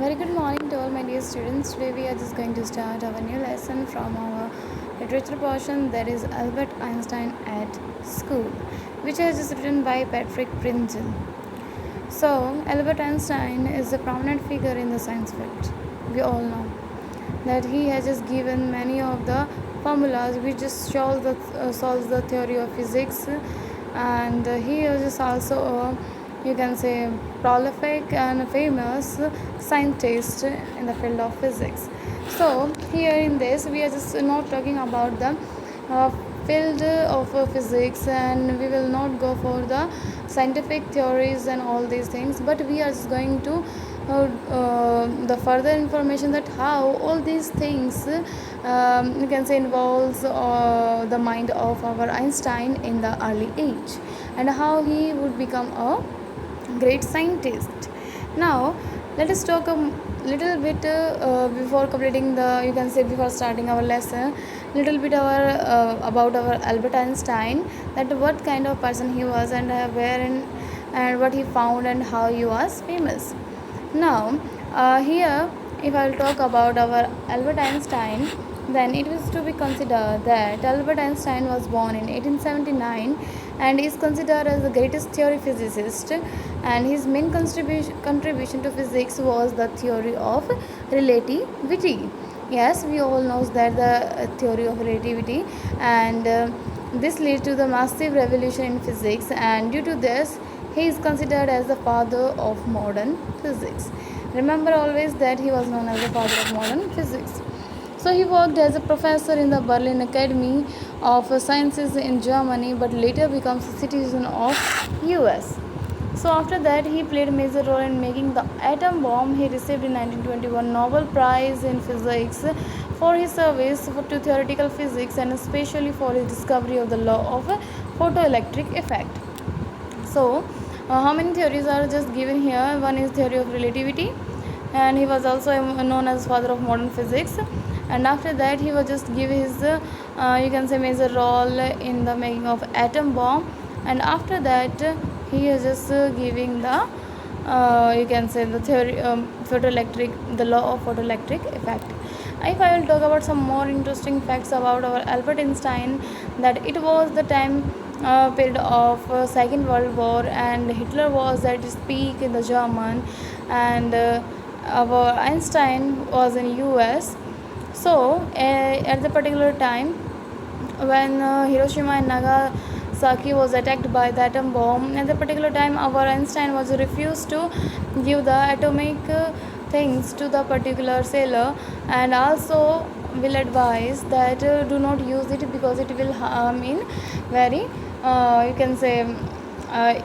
very good morning to all my dear students. Today we are just going to start our new lesson from our literature portion, that is Albert Einstein at School, which is just written by Patrick Pringle. So Albert Einstein is a prominent figure in the science field. We all know that he has just given many of the formulas which just solves the theory of physics, and he is just also you can say prolific and famous scientist in the field of physics. So here in this we are just not talking about the uh, field of physics, and we will not go for the scientific theories and all these things, but we are just going to the further information that how all these things you can say involves the mind of our Einstein in the early age, and how he would become a great scientist. Now let us talk a little bit before completing the, you can say before starting our lesson, little bit about our Albert Einstein, that what kind of person he was, and where and what he found and how he was famous. Now here if I will talk about our Albert Einstein, then it is to be considered that Albert Einstein was born in 1879 and is considered as the greatest theory physicist, and his main contribution to physics was the theory of relativity. Yes, we all know that the theory of relativity, and this led to the massive revolution in physics, and due to this he is considered as the father of modern physics. Remember always that he was known as the father of modern physics. So he worked as a professor in the Berlin Academy of Sciences in Germany, but later becomes a citizen of US. So after that he played a major role in making the atom bomb. He received in 1921 Nobel Prize in Physics for his service to theoretical physics, and especially for his discovery of the law of photoelectric effect. So how many theories are just given here? One is theory of relativity, and he was also known as father of modern physics. And after that he was just give his you can say major role in the making of atom bomb, and after that he is just giving the you can say the theory the law of photoelectric effect. If I will talk about some more interesting facts about our Albert Einstein, that it was the time period of Second World War, and Hitler was at his peak in the German, and our Einstein was in US. So at the particular time when Hiroshima and Nagasaki was attacked by the atom bomb, at the particular time our Einstein was refused to give the atomic things to the particular sailor, and also will advise that do not use it because it will harm in very you can say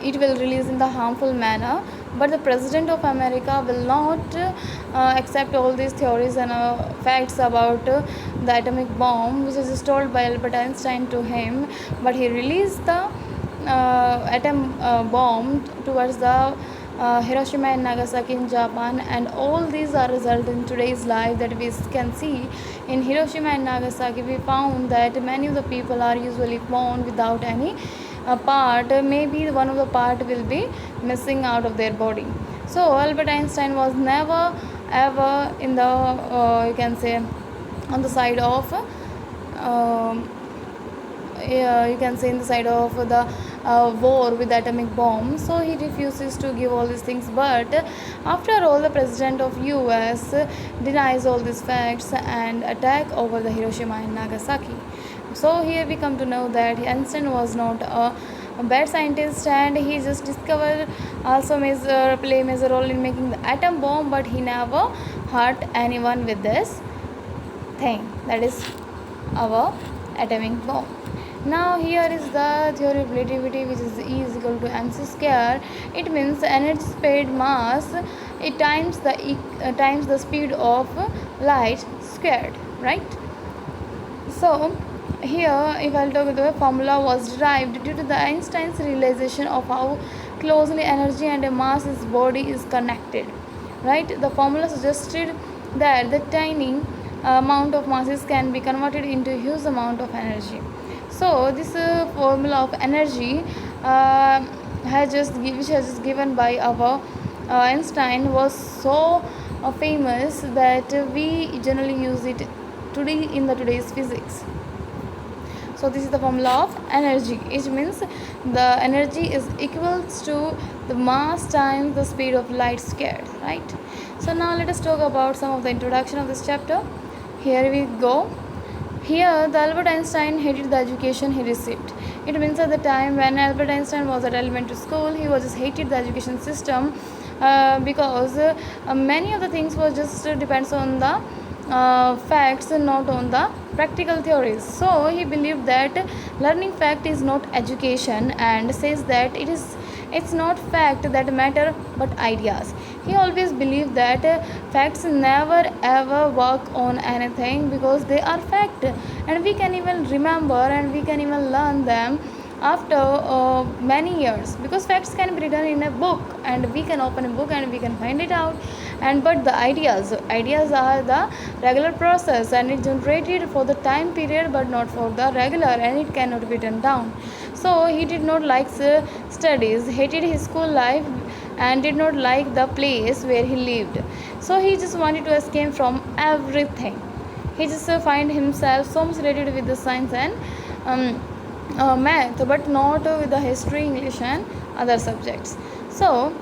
it will release in the harmful manner. But the president of America will not accept all these theories and facts about the atomic bomb, which is told by Albert Einstein to him, but he released the atom bomb towards the Hiroshima and Nagasaki in Japan, and all these are result in today's life that we can see. In Hiroshima and Nagasaki we found that many of the people are usually born without any part, maybe one of the part will be missing out of their body. So Albert Einstein was never ever in the you can say on the side of you can say in the side of the war with the atomic bomb. So he refuses to give all these things, but after all the president of US denies all these facts and attack over the Hiroshima and Nagasaki. So here we come to know that Einstein was not a bad scientist, and he just discovered also play major role in making the atom bomb, but he never hurt anyone with this thing, that is our atomic bomb. Now here is the theory of relativity, which is E is equal to mc square. It means energy speed mass it times the speed of light squared, right? So here if I'll talk about the formula was derived due to the Einstein's realization of how closely energy and a mass's body is connected, right? The formula suggested that the tiny amount of masses can be converted into a huge amount of energy. So this formula of energy which has just given by our Einstein was so famous that we generally use it today in the today's physics. So this is the formula of energy. It means the energy is equals to the mass times the speed of light squared, right? So now let us talk about some of the introduction of this chapter. Here we go. Here, the Albert Einstein hated the education he received. It means at the time when Albert Einstein was at elementary school, he was just hated the education system because many of the things was just depends on the facts and not on the practical theories. So he believed that learning fact is not education, and says that it's not fact that matter but ideas. He always believed that facts never ever work on anything because they are fact, and we can even remember and we can even learn them after many years, because facts can be written in a book and we can open a book and we can find it out. And but the ideas are the regular process, and it generated for the time period but not for the regular, and it cannot be written down. So he did not like studies, hated his school life, and did not like the place where he lived. So he just wanted to escape from everything. He just find himself so much related with the science and math, but not with the history, English, and other subjects. So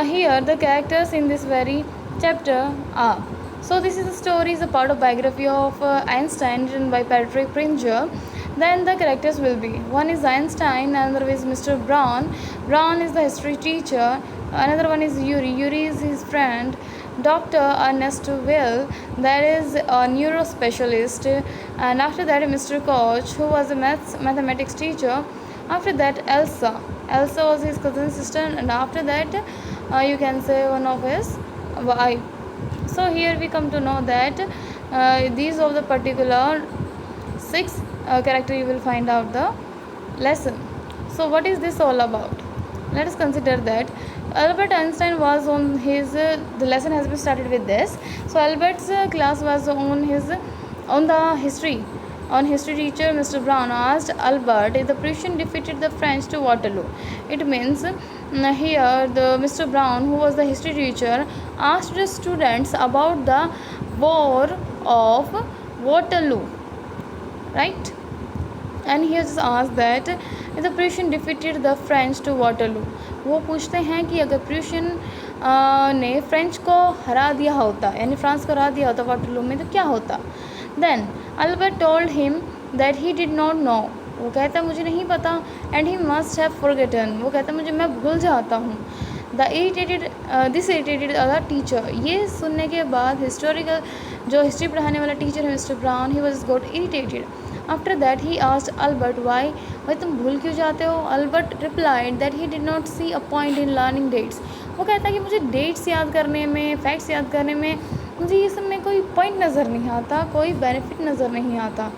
here the characters in this very chapter are. So this is the story is a part of biography of Einstein written by Patrick Pringle. Then the characters will be, one is Einstein, another is Mr. Brown. Brown is the history teacher. Another one is Yuri. Yuri is his friend. Dr. Ernest Will, that is a neurospecialist, and after that Mr. Koch, who was a mathematics teacher. After that Elsa was his cousin sister, and after that you can say one of his wife. So here we come to know that these of the particular 6 character you will find out the lesson. So what is this all about? Let us consider that Albert Einstein was on his the lesson has been started with this. So Albert's class was on the history. On history teacher Mr. Brown asked Albert if the Prussian defeated the French to Waterloo. It means here the Mr. Brown, who was the history teacher, asked the students about the war of Waterloo, right? And he has asked that if the Prussian defeated the French to Waterloo. वो पूछते हैं कि अगर Prussian ने French को हरा दिया होता, यानी फ्रांस को हरा दिया होता वाटरलू में, तो क्या होता. Then Albert told him that he did not know. वो कहता मुझे नहीं पता. And he must have forgotten. वो कहता मुझे मैं भूल जाता हूँ. This irritated a teacher. ये सुनने के बाद हिस्टोरिकल जो हिस्ट्री पढ़ाने वाला टीचर है mister Brown, he was got irritated. After that he asked Albert why, भाई तुम भूल क्यों जाते हो. Albert replied that he did not see a point in learning dates. वो कहता है कि मुझे डेट्स याद करने में, फैक्ट्स याद करने में, मुझे ये सब में कोई पॉइंट नज़र नहीं आता, कोई बेनिफिट नज़र नहीं आता.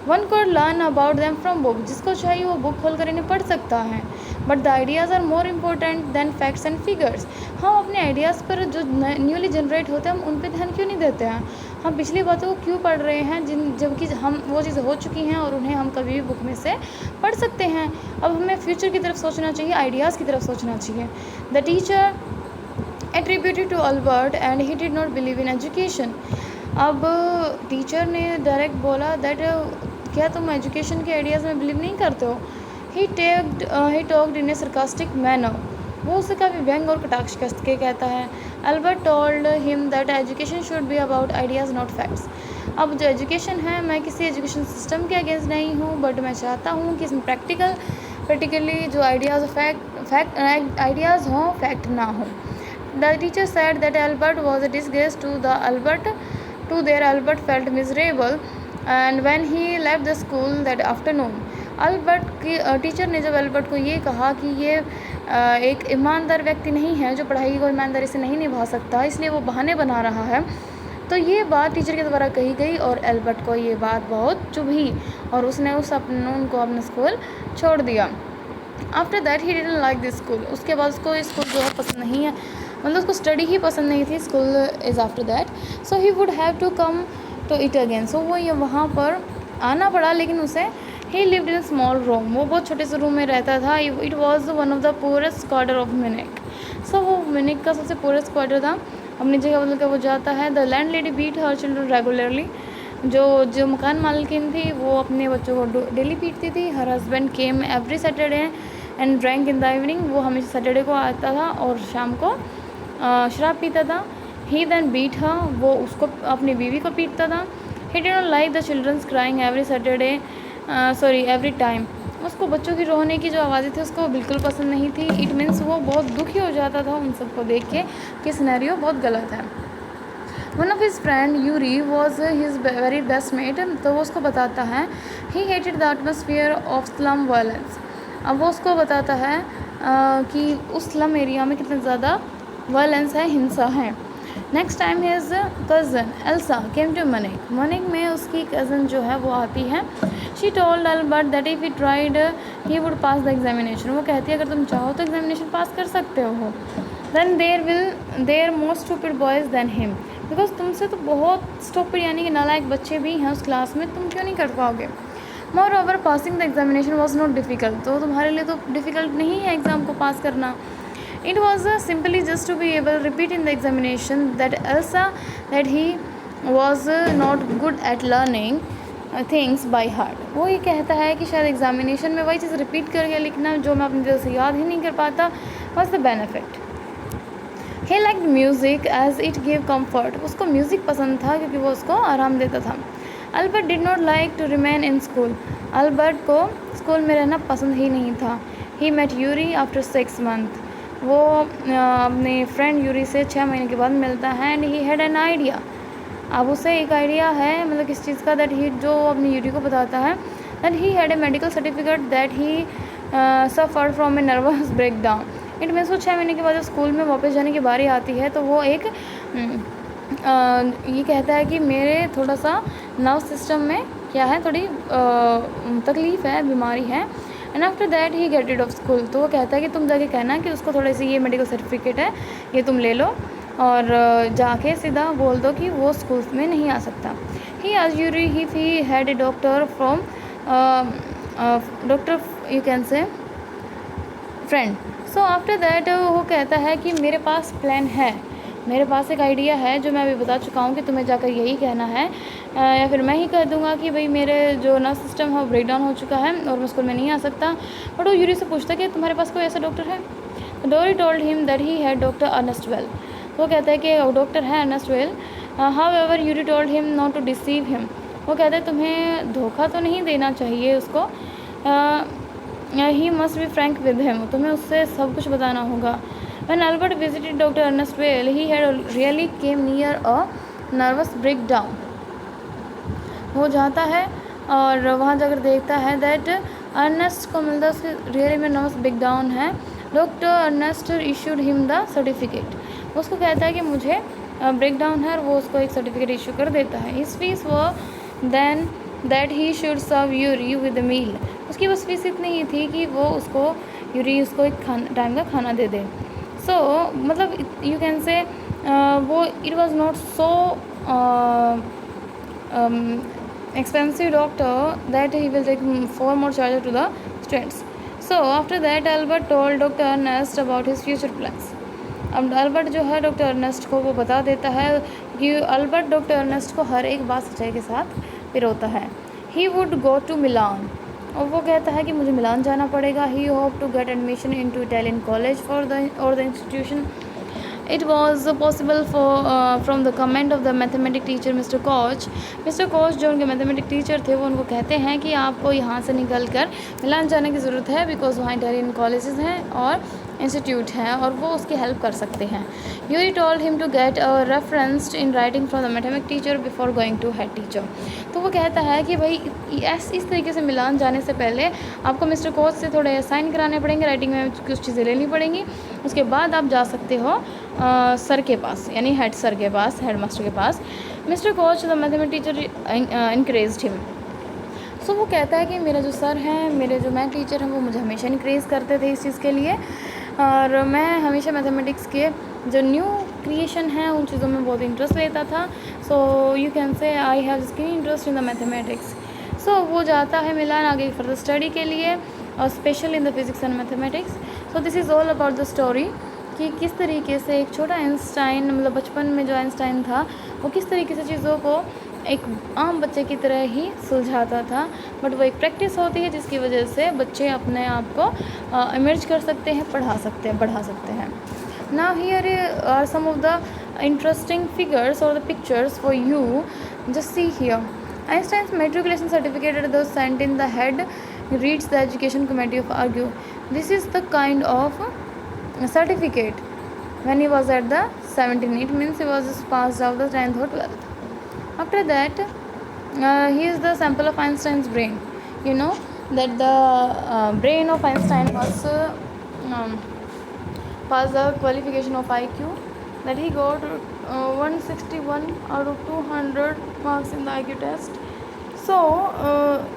One could learn about them from book. जिसको चाहिए वो बुक खोल कर इन्हें पढ़ सकता है. But the ideas are more important than facts and figures. हम अपने आइडियाज़ पर जो न्यूली जनरेट होते हैं हम उन पर ध्यान क्यों नहीं देते हैं. हम पिछली बातों को क्यों पढ़ रहे हैं जबकि हम वो चीज़ें हो चुकी हैं और उन्हें हम कभी भी बुक में से पढ़ सकते हैं. अब हमें फ्यूचर की तरफ सोचना चाहिए, आइडियाज़ की तरफ सोचना चाहिए. The teacher attributed to Albert and he did not believe in education. अब टीचर ने डायरेक्ट बोला दैट क्या तुम एजुकेशन के आइडियाज़ में बिलीव नहीं करते हो. He talked in A sarcastic manner. वो उसे काफ़ी व्यंग और कटाक्ष के कहता है. Albert told him that education should be about ideas not facts. अब जो एजुकेशन है, मैं किसी एजुकेशन सिस्टम के अगेंस्ट नहीं हूँ, बट मैं चाहता हूँ कि इसमें प्रैक्टिकली जो आइडियाज़ हों, फैक्ट ना हो. The teacher said that Albert was a disgrace to their Albert felt miserable, and when he left the school that afternoon. Teacher ने जब अल्बर्ट को ये कहा कि ये एक ईमानदार व्यक्ति नहीं है, जो पढ़ाई को ईमानदारी से नहीं निभा सकता, इसलिए वो बहाने बना रहा है, तो ये बात टीचर के द्वारा कही गई और अल्बर्ट को ये बात बहुत चुभी और उसने उनको अपना स्कूल छोड़ दिया. After that he didn't like this school. उसके बाद उसको स्कूल जो है पसंद नहीं है, मतलब उसको स्टडी ही पसंद नहीं थी. School is after that, so he would have to come to it again. So वो ये वहाँ पर आना पड़ा, लेकिन उसे he lived in small room. वो बहुत छोटे से रूम में रहता था. It was one of the poorest quarter of Munich. So वो म्यूनिख का सबसे पोरेस्ट क्वार्टर था, अपनी जगह बदल कर वो जाता है। The landlady beat her children regularly, जो मकान मालकिन थी वो अपने बच्चों को डेली पीटती थी। Her husband came every Saturday and drank in the evening, वो हमेशा सैटरडे को आता था और शाम को शराब पीता था। ही देन बीट हर, वो उसको अपनी बीवी को पीटता था। He did not like the childrens crying every Saturday every time, उसको बच्चों की रोने की जो आवाज़ें थी उसको बिल्कुल पसंद नहीं थी। इट मीन्स वो बहुत दुखी हो जाता था उन सबको देख के कि सिनेरियो बहुत गलत है। One of his friend Yuri was his very best mate, तो वो उसको बताता है he hated the atmosphere of slum violence. अब वो उसको बताता है कि उस स्लम एरिया में कितना ज़्यादा वायलेंस है, हिंसा है। Next time his cousin Elsa came to Munich, Munich में उसकी कज़न जो है वो आती है। She told Albert that if he tried he would pass the examination, वो कहती है अगर तुम चाहो तो एग्जामिनेशन पास कर सकते हो। Then there more stupid boys than him, because तुमसे तो बहुत स्टूपिड यानी कि नालायक बच्चे भी हैं उस क्लास में, तुम क्यों नहीं कर पाओगे। More over passing the examination was not difficult, तो तुम्हारे लिए तो डिफ़िकल्ट नहीं है एग्ज़ाम को पास करना। It was simply just to be able to repeat in the examination that Elsa that he was not good at learning things by heart। वो ये कहता है कि शायद एग्जामिनेशन में वही चीज़ रिपीट करके लिखना जो मैं अपने दिल से याद ही नहीं कर पाता was the benefit। He liked music as it gave comfort, उसको म्यूज़िक पसंद था क्योंकि वो उसको आराम देता था। Albert did not like to remain in school, Albert को स्कूल में रहना पसंद ही नहीं था। He met Yuri after 6 months, वो अपने फ्रेंड यूरी से 6 महीने के बाद मिलता है। And he had an idea, अब उसे एक आइडिया है, मतलब किस चीज़ का, दैट ही, जो अपनी यूरी को बताता है that he had a medical certificate that he suffered from a nervous breakdown. It means वो 6 महीने के बाद जब स्कूल में वापस जाने की बारी आती है तो वो एक ये कहता है कि मेरे थोड़ा सा नर्व सिस्टम में क्या है, थोड़ी तकलीफ़ है, बीमारी है। And after that he get rid of school, तो वो कहता है कि तुम जाके कहना कि उसको थोड़ी सी ये मेडिकल सर्टिफिकेट है, ये तुम ले लो और जाके सीधा बोल दो कि वो स्कूल में नहीं आ सकता। ही आज Yuri he had A doctor from doctor you can से फ्रेंड। सो आफ्टर दैट वो कहता है कि मेरे पास प्लान है, मेरे पास एक आइडिया है जो मैं अभी बता चुका हूँ कि तुम्हें जाकर यही कहना है, या फिर मैं ही कह दूँगा कि भाई मेरे जो नर्व सिस्टम है वो ब्रेक डाउन हो चुका है और मैं स्कूल में नहीं आ सकता। बट वो यूरी से पूछता कि तुम्हारे पास कोई ऐसा डॉक्टर है। Dory told him that he had doctor Ernest Well, वो कहता है कि डॉक्टर है Ernest Well. However Yuri told him not to deceive him, वो कहता है तुम्हें धोखा तो नहीं देना चाहिए उसको, he must be frank with him, तुम्हें उससे सब कुछ बताना होगा। When Albert visited Dr. Ernest Weil, he had really came near a nervous breakdown। वो जाता है और वहाँ जाकर देखता है दैट अर्नेस्ट को मिलता है रियली में नर्वस ब्रेकडाउन है। Doctor Ernest issued him the certificate, उसको कहता है कि मुझे ब्रेकडाउन है और वो उसको एक सर्टिफिकेट इशू कर देता है। हिज फीस वो then that he should serve Yuri with meal, उसकी बस फीस इतनी ही थी कि वो उसको यूरी उसको एक टाइम का खाना दे दे। सो मतलब यू कैन से वो it was not so expensive doctor that he will take 4 more charges to the students। So after that Albert told Dr. Ernest about his future plans। अब अल्बर्ट जो है डॉक्टर अर्नेस्ट को वो बता देता है कि अल्बर्ट डॉक्टर अर्नेस्ट को हर एक बात सच्चाई के साथ पिरोता है। He would go to Milan, और वो कहता है कि मुझे मिलान जाना पड़ेगा। He hope to get admission in to Italian college for the institution. It was possible from the comment of the mathematics teacher Mr. Koch। Mr. Koch जो उनके मैथमेटिक्स टीचर थे वो उनको कहते हैं कि आपको यहाँ से निकल कर मिलान जाने की ज़रूरत है, बिकॉज वहाँ इटालियन कॉलेजेस हैं और इंस्टीट्यूट है और वो उसकी हेल्प कर सकते हैं। Yuri told him to get a referenced in writing from the mathematics teacher before going to head teacher. तो वो कहता है कि भाई इस तरीके से मिलान जाने से पहले आपको मिस्टर कोच से थोड़े साइन कराने पड़ेंगे, राइटिंग में कुछ चीज़ें लेनी पड़ेंगी, उसके बाद आप जा सकते हो सर के पास, यानी हेड सर के पास, हेड मास्टर के पास। Mr Koch the mathematics teacher encouraged him. So वो कहता है कि मेरा जो सर हैं, मेरे जो मैथ टीचर हैं, वो मुझे हमेशा इनक्रेज़ करते थे इस चीज़ के लिए, और मैं हमेशा मैथमेटिक्स के जो न्यू क्रिएशन है उन चीज़ों में बहुत इंटरेस्ट लेता था। सो you can say I have skin interest in the mathematics. So वो जाता है मिलान आगे फर्दर स्टडी के लिए, और special in the physics and mathematics. So this is all about the story. कि किस तरीके से एक छोटा आइंस्टाइन, मतलब बचपन में जो आइंस्टाइन था वो किस तरीके से चीज़ों को एक आम बच्चे की तरह ही सुलझाता था, बट वो एक प्रैक्टिस होती है जिसकी वजह से बच्चे अपने आप को इमर्ज कर सकते हैं, पढ़ा सकते हैं, बढ़ा सकते हैं. Now here are some of the interesting figures or the pictures for you. Just see here. Einstein's matriculation certificate was sent in the head reads the education committee of argue. This is the kind of certificate when he was at the 17. It means he was just passed out the 10th or 12th. After that, here is the sample of Einstein's brain. You know that the brain of Einstein was passed the qualification of IQ, that he got 161 out of 200 marks in the IQ test. So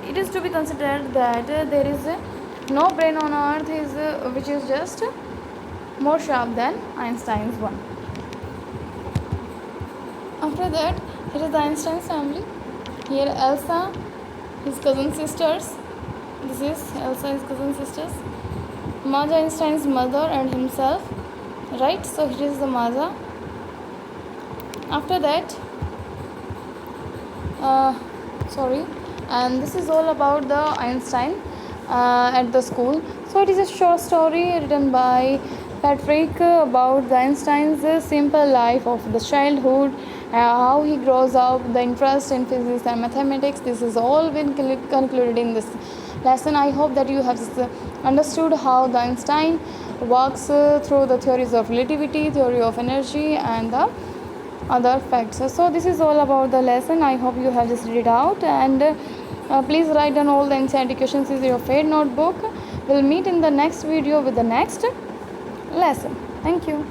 it is to be considered that there is no brain on earth which is just more sharp than Einstein's one. After that, here is the Einstein's family. Here Elsa, his cousin sisters. This is Elsa, his cousin sisters. Maja Einstein's mother and himself. Right, so here is the Maja. After that, and this is all about the Einstein at the school. So it is a short story written by Patrick about the Einstein's simple life of the childhood, how he grows up, the interest in physics and mathematics. This is all been concluded in this lesson. I hope that you have understood how the Einstein works through the theories of relativity, theory of energy, and the other facts. So this is all about the lesson. I hope you have just read it out, and please write down all the NCERT questions in your favorite notebook. We'll meet in the next video with the next lesson. Thank you.